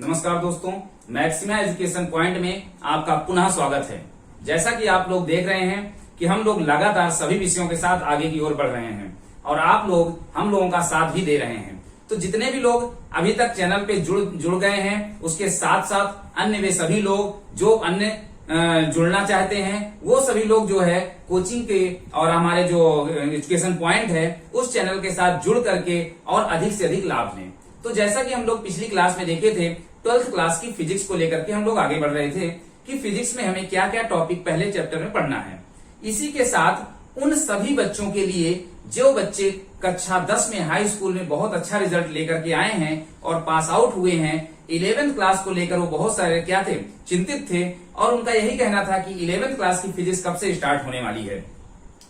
नमस्कार दोस्तों, maxima education point में आपका पुनः स्वागत है। जैसा कि आप लोग देख रहे हैं कि हम लोग लगातार सभी विषयों के साथ आगे की ओर बढ़ रहे हैं और आप लोग हम लोगों का साथ भी दे रहे हैं। तो जितने भी लोग अभी तक चैनल पे जुड़ गए हैं, उसके साथ साथ अन्य वे सभी लोग जो अन्य जुड़ना चाहते हैं, वो सभी लोग जो है कोचिंग के और हमारे जो एजुकेशन पॉइंट है उस चैनल के साथ जुड़ करके और अधिक से अधिक लाभ लें। तो जैसा कि हम लोग पिछली क्लास में देखे थे, 12th क्लास की फिजिक्स को लेकर के हम लोग आगे बढ़ रहे थे कि फिजिक्स में हमें क्या क्या टॉपिक पहले चैप्टर में पढ़ना है। इसी के साथ उन सभी बच्चों के लिए जो बच्चे कक्षा 10 में हाई स्कूल में बहुत अच्छा रिजल्ट लेकर के आए हैं और पास आउट हुए हैं, 11th क्लास को लेकर वो बहुत सारे क्या थे, चिंतित थे और उनका यही कहना था कि 11th क्लास की फिजिक्स कब से स्टार्ट होने वाली है।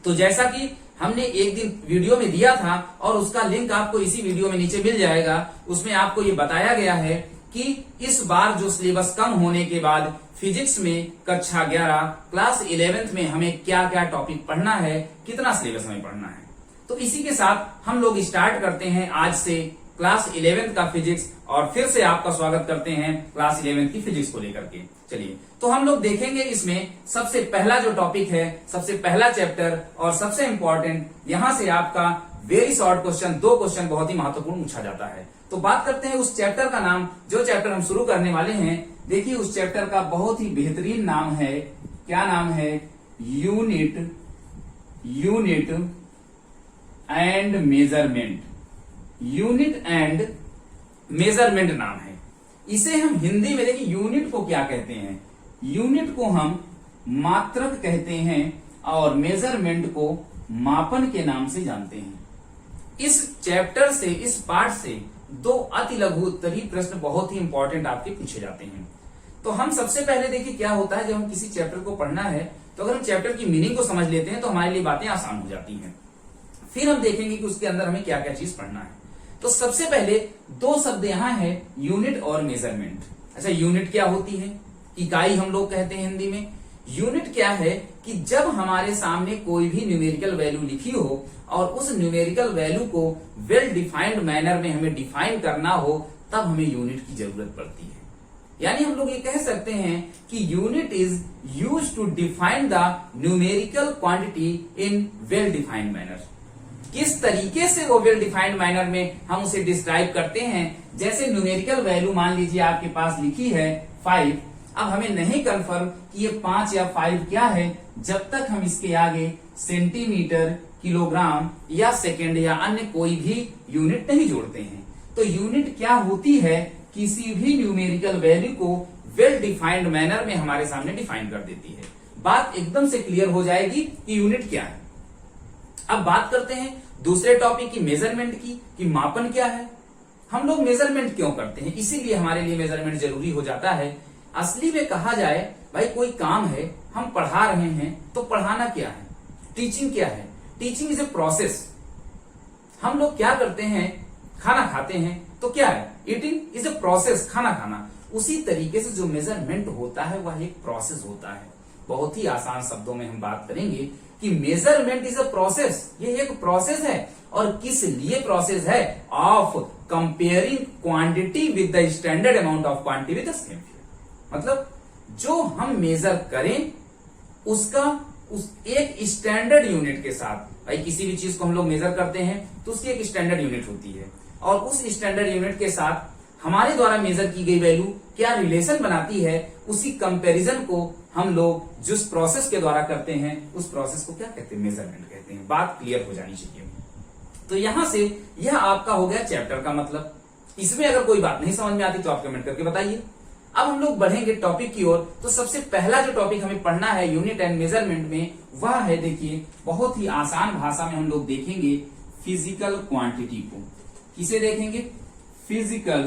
तो जैसा कि हमने एक दिन वीडियो में दिया था और उसका लिंक आपको इसी वीडियो में नीचे मिल जाएगा, उसमें आपको ये बताया गया है कि इस बार जो सिलेबस कम होने के बाद फिजिक्स में कक्षा 11 क्लास 11th में हमें क्या क्या टॉपिक पढ़ना है, कितना सिलेबस हमें पढ़ना है। तो इसी के साथ हम लोग स्टार्ट करते हैं आज से क्लास 11th का फिजिक्स और फिर से आपका स्वागत करते हैं क्लास 11th की फिजिक्स को लेकर के। चलिए, तो हम लोग देखेंगे इसमें सबसे पहला जो टॉपिक है, सबसे पहला चैप्टर और सबसे इंपॉर्टेंट, यहां से आपका वेरी शॉर्ट क्वेश्चन, 2 क्वेश्चन बहुत ही महत्वपूर्ण पूछा जाता है। तो बात करते हैं उस चैप्टर का नाम, जो चैप्टर हम शुरू करने वाले हैं। देखिए, उस चैप्टर का बहुत ही बेहतरीन नाम है, क्या नाम है? Unit and measurement. Unit and measurement नाम है। इसे हम हिंदी में देखिए, यूनिट को क्या कहते हैं? यूनिट को हम मात्रक कहते हैं और मेजरमेंट को मापन के नाम से जानते हैं। इस चैप्टर से, इस पार्ट से 2 अति लघु उत्तरीय प्रश्न बहुत ही इंपॉर्टेंट आपके पूछे जाते हैं। तो हम सबसे पहले देखिए क्या होता है, जब हम किसी चैप्टर को पढ़ना है तो अगर हम चैप्टर की मीनिंग को समझ लेते हैं तो हमारे लिए बातें आसान हो जाती हैं। फिर हम देखेंगे कि उसके अंदर हमें क्या क्या चीज पढ़ना है। तो सबसे पहले 2 शब्द यहां है, यूनिट और मेजरमेंट। अच्छा, यूनिट क्या होती है? इकाई हम लोग कहते हैं हिंदी में। यूनिट क्या है कि जब हमारे सामने कोई भी न्यूमेरिकल वैल्यू लिखी हो और उस न्यूमेरिकल वैल्यू को वेल डिफाइंड मैनर में हमें डिफाइन करना हो, तब हमें यूनिट की जरूरत पड़ती है। यानी हम लोग ये कह सकते हैं कि unit is used to define the numerical quantity in well defined manner. किस तरीके से वो वेल डिफाइंड मैनर में हम उसे डिस्क्राइब करते हैं। जैसे न्यूमेरिकल वैल्यू मान लीजिए आपके पास लिखी है 5। अब हमें नहीं कंफर्म कि ये 5 या 5 क्या है, जब तक हम इसके आगे सेंटीमीटर, किलोग्राम या सेकेंड या अन्य कोई भी यूनिट नहीं जोड़ते हैं। तो यूनिट क्या होती है? किसी भी न्यूमेरिकल वैल्यू को वेल डिफाइंड मैनर में हमारे सामने डिफाइन कर देती है। बात एकदम से क्लियर हो जाएगी कि यूनिट क्या है। अब बात करते हैं दूसरे टॉपिक की, मेजरमेंट की, कि मापन क्या है। हम लोग मेजरमेंट क्यों करते हैं? इसीलिए हमारे लिए मेजरमेंट जरूरी हो जाता है। असली में कहा जाए, भाई कोई काम है, हम पढ़ा रहे हैं, तो पढ़ाना क्या है? टीचिंग क्या है? Teaching is a process. हम लोग क्या करते हैं? खाना खाते हैं, तो क्या है? ईटिंग इज ए प्रोसेस, खाना खाना। उसी तरीके से जो मेजरमेंट होता है वह एक प्रोसेस होता है। बहुत ही आसान शब्दों में हम बात करेंगे कि मेजरमेंट इज अ प्रोसेस। ये एक प्रोसेस है। और किस लिए प्रोसेस है? Of comparing quantity with the standard amount of quantity with the same figure. मतलब जो हम मेजर करें उसका उस एक स्टैंडर्ड यूनिट के साथ, भाई किसी भी चीज को हम लोग मेजर करते हैं तो उसकी एक स्टैंडर्ड यूनिट होती है और उस स्टैंडर्ड यूनिट के साथ हमारे द्वारा मेजर की गई वैल्यू क्या रिलेशन बनाती है, उसी कंपैरिजन को हम लोग जिस प्रोसेस के द्वारा करते हैं उस प्रोसेस को क्या कहते हैं? मेजरमेंट कहते हैं। बात क्लियर हो जानी चाहिए। तो यहां से यह आपका हो गया चैप्टर का मतलब। इसमें अगर कोई बात नहीं समझ में आती तो आप कमेंट करके बताइए। अब हम लोग बढ़ेंगे टॉपिक की ओर। तो सबसे पहला जो टॉपिक हमें पढ़ना है यूनिट एंड मेजरमेंट में, वह है, देखिए बहुत ही आसान भाषा में हम लोग देखेंगे फिजिकल क्वांटिटी को। किसे देखेंगे? फिजिकल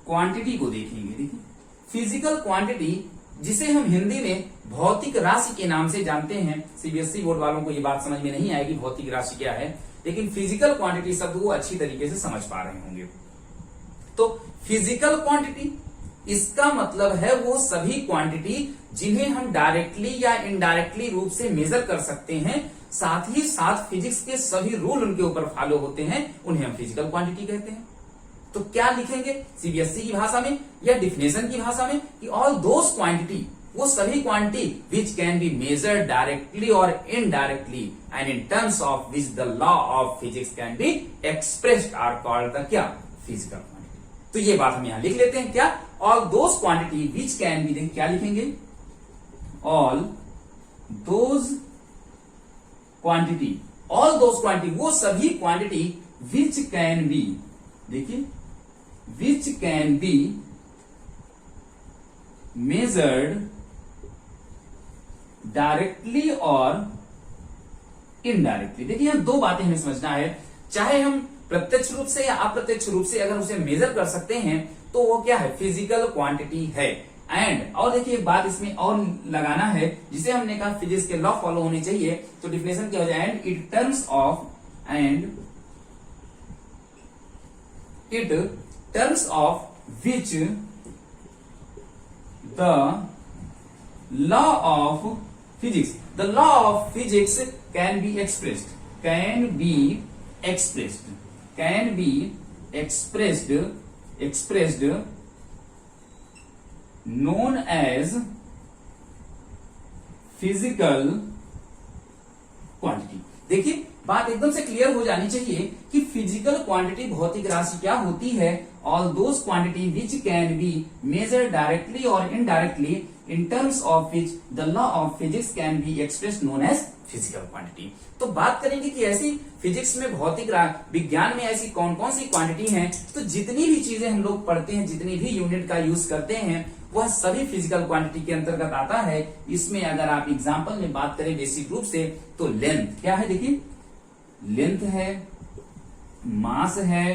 क्वांटिटी को देखेंगे। देखिए, फिजिकल क्वांटिटी, जिसे हम हिंदी में भौतिक राशि के नाम से जानते हैं। सीबीएसई बोर्ड वालों को ये बात समझ में नहीं आएगी भौतिक राशि क्या है, लेकिन फिजिकल क्वांटिटी शब्द वो अच्छी तरीके से समझ पा रहे होंगे। तो फिजिकल क्वांटिटी, इसका मतलब है वो सभी क्वांटिटी जिन्हें हम डायरेक्टली या इनडायरेक्टली रूप से मेजर कर सकते हैं, साथ ही साथ फिजिक्स के सभी रूल उनके ऊपर फॉलो होते हैं, उन्हें हम फिजिकल क्वांटिटी कहते हैं। तो क्या लिखेंगे सीबीएसई की भाषा में या डिफिनेशन की भाषा में कि ऑल दोस क्वांटिटी, वो सभी quantity which can be measured directly और indirectly and in terms of which the law of physics can be expressed are called the क्या फिजिकल क्वांटिटी। तो ये बात हम यहां लिख लेते हैं क्या, all those quantity which can be, देखिए क्या लिखेंगे, all those quantity, all those quantity, वो सभी क्वांटिटी विच कैन बी, देखिए which can be measured directly और इनडायरेक्टली। देखिए यहां दो बातें हमें समझना है, चाहे हम प्रत्यक्ष रूप से या अप्रत्यक्ष रूप से अगर उसे मेजर कर सकते हैं तो वो क्या है, फिजिकल क्वांटिटी है। एंड और देखिए एक बात इसमें और लगाना है, जिसे हमने कहा फिजिक्स के लॉ फॉलो होने चाहिए, तो डिफिनेशन क्या हो जाए, and it terms of which the law of physics, the law of physics can be expressed, can be expressed, can be expressed known as physical quantity। देखिए बात एकदम से क्लियर हो जानी चाहिए कि फिजिकल क्वांटिटी भौतिक राशि क्या होती है, all those quantity which can be measure directly और indirectly in terms of which the law of physics can be expressed known as physical quantity. तो बात करेंगे कि ऐसी फिजिक्स में, भौतिक विज्ञान में ऐसी कौन कौन सी क्वांटिटी हैं, तो जितनी भी चीजें हम लोग पढ़ते हैं, जितनी भी यूनिट का यूज करते हैं, वह सभी फिजिकल क्वांटिटी के अंतर्गत आता है। इसमें अगर आप एग्जांपल में बात करें बेसिक रूप से, तो लेंथ क्या है, देखिए लेंथ है, मास है,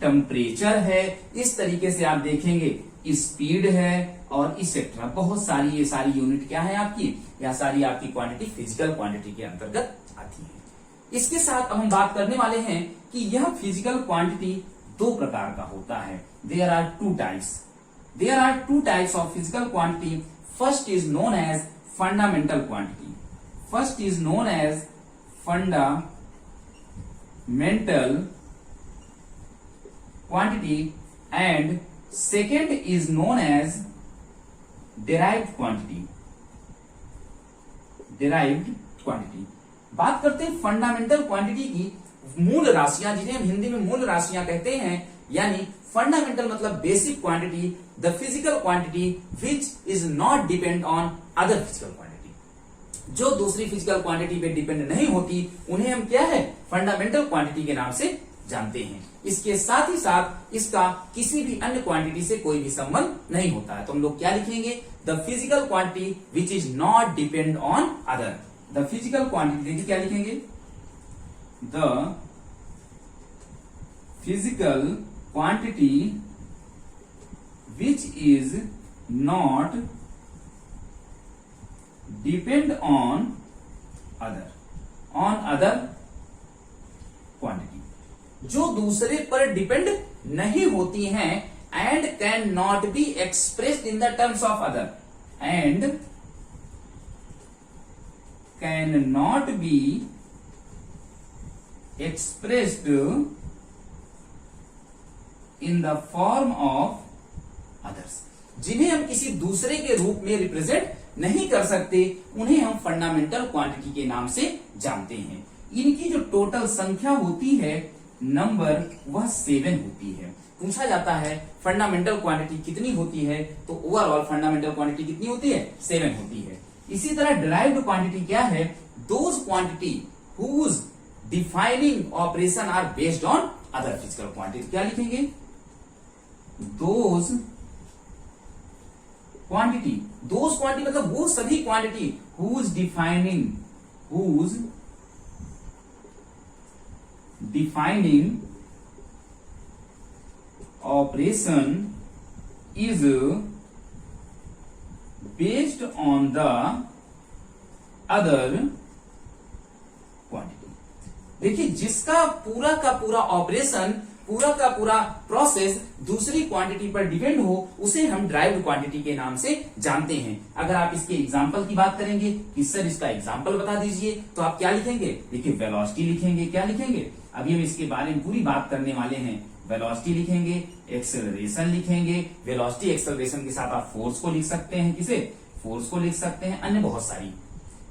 टेम्परेचर है, इस तरीके से आप देखेंगे स्पीड है और इसेट्रा, बहुत सारी ये सारी यूनिट क्या है आपकी, यह सारी आपकी क्वांटिटी फिजिकल क्वांटिटी के अंतर्गत आती है। इसके साथ अब हम बात करने वाले हैं कि यह फिजिकल क्वांटिटी दो प्रकार का होता है। There are two types of physical quantity. First is known as fundamental quantity, first is known as fundamental quantity and second is known as derived quantity, derived quantity. बात करते हैं फंडामेंटल क्वांटिटी की, मूल राशियां, जिन्हें हम हिंदी में मूल राशियां कहते हैं, यानी फंडामेंटल मतलब basic quantity, the physical quantity which is not depend on other physical quantity, जो दूसरी फिजिकल क्वांटिटी पे डिपेंड नहीं होती, उन्हें हम क्या है, फंडामेंटल क्वांटिटी के नाम से जानते हैं। इसके साथ ही साथ इसका किसी भी अन्य क्वांटिटी से कोई भी संबंध नहीं होता है। तो हम लोग क्या लिखेंगे, the physical quantity which is not depend on other, the physical quantity, देखिए क्या लिखेंगे, the physical quantity which is not depend on other quantity, जो दूसरे पर डिपेंड नहीं होती हैं, and can not be expressed in the terms of other, and can not be expressed in the form of others, जिन्हें हम किसी दूसरे के रूप में रिप्रेजेंट नहीं कर सकते, उन्हें हम फंडामेंटल क्वांटिटी के नाम से जानते हैं। इनकी जो टोटल संख्या होती है, नंबर, वह 7 होती है। पूछा जाता है फंडामेंटल क्वांटिटी कितनी होती है, तो ओवरऑल फंडामेंटल क्वांटिटी कितनी होती है, 7 होती है। इसी तरह डिराइव्ड क्वांटिटी क्या है, those quantity whose defining operation are based on other physical quantity. क्या लिखेंगे, दोज क्वांटिटी मतलब वो सभी quantity whose defining operation is based on the other quantity. देखिए जिसका पूरा का पूरा ऑपरेशन, पूरा का पूरा प्रोसेस दूसरी क्वांटिटी पर डिपेंड हो, उसे हम ड्राइव्ड क्वांटिटी के नाम से जानते हैं। अगर आप इसके एग्जांपल की बात करेंगे कि सर इसका एग्जांपल बता दीजिए, तो आप क्या लिखेंगे, देखिए वेलोसिटी लिखेंगे। क्या लिखेंगे, अभी हम इसके बारे में पूरी बात करने वाले हैं। वेलोसिटी लिखेंगे, एक्सेलरेशन लिखेंगे, वेलोसिटी एक्सेलरेशन के साथ आप फोर्स को लिख सकते हैं, किसे, फोर्स को लिख सकते हैं, अन्य बहुत सारी।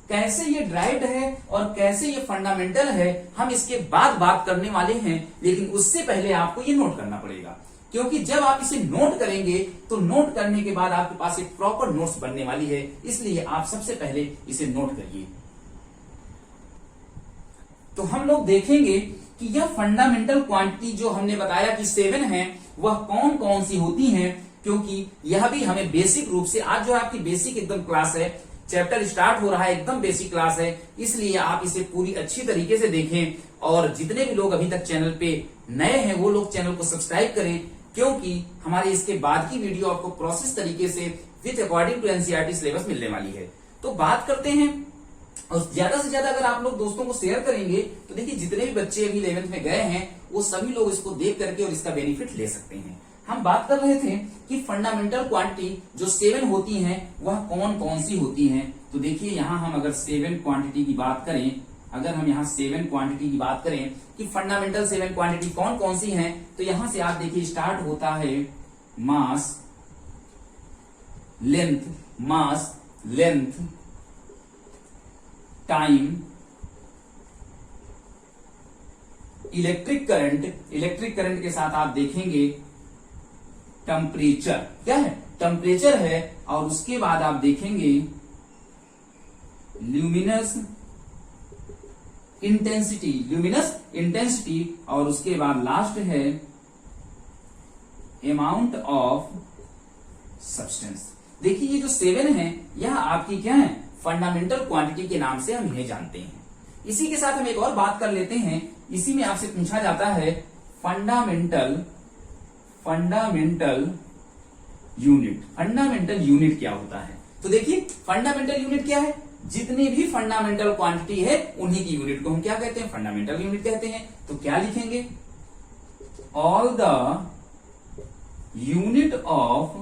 कैसे ये ड्राइव्ड है और कैसे ये फंडामेंटल है हम इसके बाद बात करने वाले हैं, लेकिन उससे पहले आपको ये नोट करना पड़ेगा, क्योंकि जब आप इसे नोट करेंगे तो नोट करने के बाद आपके पास एक प्रॉपर नोट्स बनने वाली है, इसलिए आप सबसे पहले इसे नोट करिए। तो हम लोग देखेंगे कि यह फंडामेंटल क्वांटिटी जो हमने बताया कि 7 है, वह कौन कौन सी होती हैं, क्योंकि यह भी हमें बेसिक रूप से, आज जो आपकी बेसिक एकदम क्लास है, चैप्टर स्टार्ट हो रहा है, एकदम बेसिक क्लास है, इसलिए आप इसे पूरी अच्छी तरीके से देखें। और जितने भी लोग अभी तक चैनल पे नए हैं वो लोग चैनल को सब्सक्राइब करें, क्योंकि हमारे इसके बाद की वीडियो आपको प्रोसेस तरीके से with according to NCERT syllabus मिलने वाली है। तो बात करते हैं, और ज्यादा से ज्यादा अगर आप लोग दोस्तों को शेयर करेंगे तो देखिए जितने भी बच्चे अभी 11th में गए हैं वो सभी लोग इसको देख करके और इसका बेनिफिट ले सकते हैं। हम बात कर रहे थे कि फंडामेंटल क्वांटिटी जो 7 होती हैं वह कौन कौन सी होती हैं। तो देखिए यहां हम अगर 7 क्वांटिटी की बात करें, अगर हम यहाँ 7 क्वांटिटी की बात करें कि फंडामेंटल 7 क्वांटिटी कौन कौन सी हैं, तो यहां से आप देखिए स्टार्ट होता है मास, लेंथ, टाइम, इलेक्ट्रिक करंट के साथ आप देखेंगे टेम्परेचर, क्या है, टेम्परेचर है, और उसके बाद आप देखेंगे ल्यूमिनस इंटेंसिटी, और उसके बाद लास्ट है अमाउंट ऑफ सब्सटेंस। देखिए ये जो 7 है यह आपकी क्या है, फंडामेंटल क्वांटिटी के नाम से हम इन्हें जानते हैं। इसी के साथ हम एक और बात कर लेते हैं, इसी में आपसे पूछा जाता है फंडामेंटल यूनिट क्या होता है। तो देखिए फंडामेंटल यूनिट क्या है, जितनी भी फंडामेंटल क्वांटिटी है उन्हीं की यूनिट को हम क्या कहते हैं, फंडामेंटल यूनिट कहते हैं। तो क्या लिखेंगे, all the unit of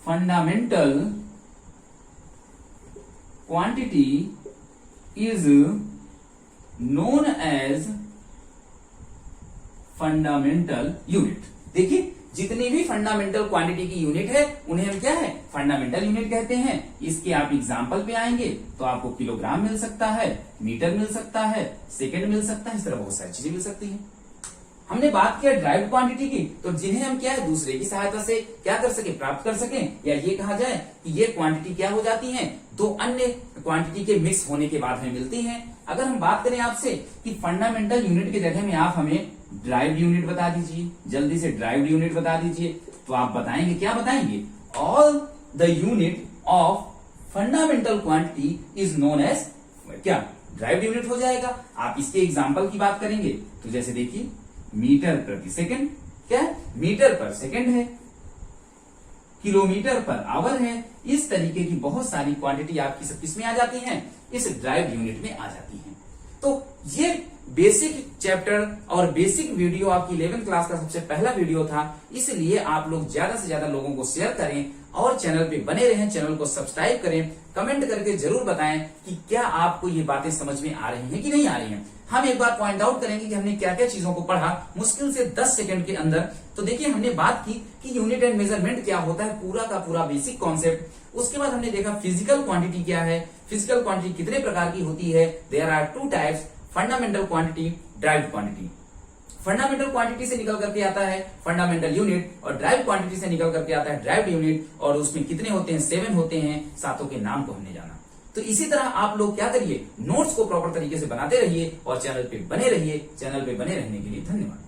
fundamental quantity is known as fundamental unit. देखिए जितनी भी फंडामेंटल क्वांटिटी की यूनिट है उन्हें हम क्या है, फंडामेंटल यूनिट कहते हैं। इसके आप एग्जांपल पे आएंगे तो आपको किलोग्राम मिल सकता है, मीटर मिल सकता है, सेकंड मिल सकता है, इस तरह बहुत सारी चीजें मिल सकती हैं। हमने बात किया ड्राइव्ड क्वांटिटी की, तो जिन्हें हम क्या है दूसरे की सहायता से क्या कर सके, प्राप्त कर सके, या ये कहा जाए कि ये क्वांटिटी क्या हो जाती है, दो अन्य क्वांटिटी के मिक्स होने के बाद हमें मिलती है। अगर हम बात करें आपसे कि फंडामेंटल यूनिट की जगह में आप हमें ड्राइव्ड यूनिट बता दीजिए, जल्दी से ड्राइव्ड यूनिट बता दीजिए, तो आप बताएंगे, क्या बताएंगे, all the unit of fundamental quantity is known as क्या, ड्राइव्ड यूनिट हो जाएगा। आप इसके एग्जाम्पल की बात करेंगे तो जैसे देखिए मीटर प्रति सेकंड, क्या है, मीटर पर सेकंड है, किलोमीटर पर आवर है, इस तरीके की बहुत सारी क्वांटिटी आपकी सब किसमें आ जाती हैं, इस ड्राइव्ड यूनिट में आ जाती हैं। तो ये बेसिक चैप्टर और बेसिक वीडियो आपकी 11th क्लास का सबसे पहला वीडियो था, इसलिए आप लोग ज्यादा से ज्यादा लोगों को शेयर करें और चैनल पे बने रहें, चैनल को सब्सक्राइब करें, कमेंट करके जरूर बताएं कि क्या आपको ये बातें समझ में आ रही हैं कि नहीं आ रही हैं। हम एक बार पॉइंट आउट करेंगे कि हमने क्या क्या चीजों को पढ़ा मुश्किल से 10 सेकंड के अंदर। तो देखिए हमने बात की कि यूनिट एंड मेजरमेंट क्या होता है, पूरा का पूरा बेसिक कॉन्सेप्ट। उसके बाद हमने देखा फिजिकल क्वांटिटी क्या है, फिजिकल क्वांटिटी कितने प्रकार की होती है, there are 2 types, fundamental quantity, derived quantity. Fundamental quantity से निकल करके आता है फंडामेंटल यूनिट, और ड्राइव्ड क्वांटिटी से निकल करके आता है ड्राइव्ड यूनिट, और उसमें कितने होते हैं, 7 होते हैं, सातों के नाम को हमने जाना। तो इसी तरह आप लोग क्या करिए, नोट्स को प्रॉपर तरीके से बनाते रहिए और चैनल पे बने रहिए। चैनल पे बने रहने के लिए धन्यवाद।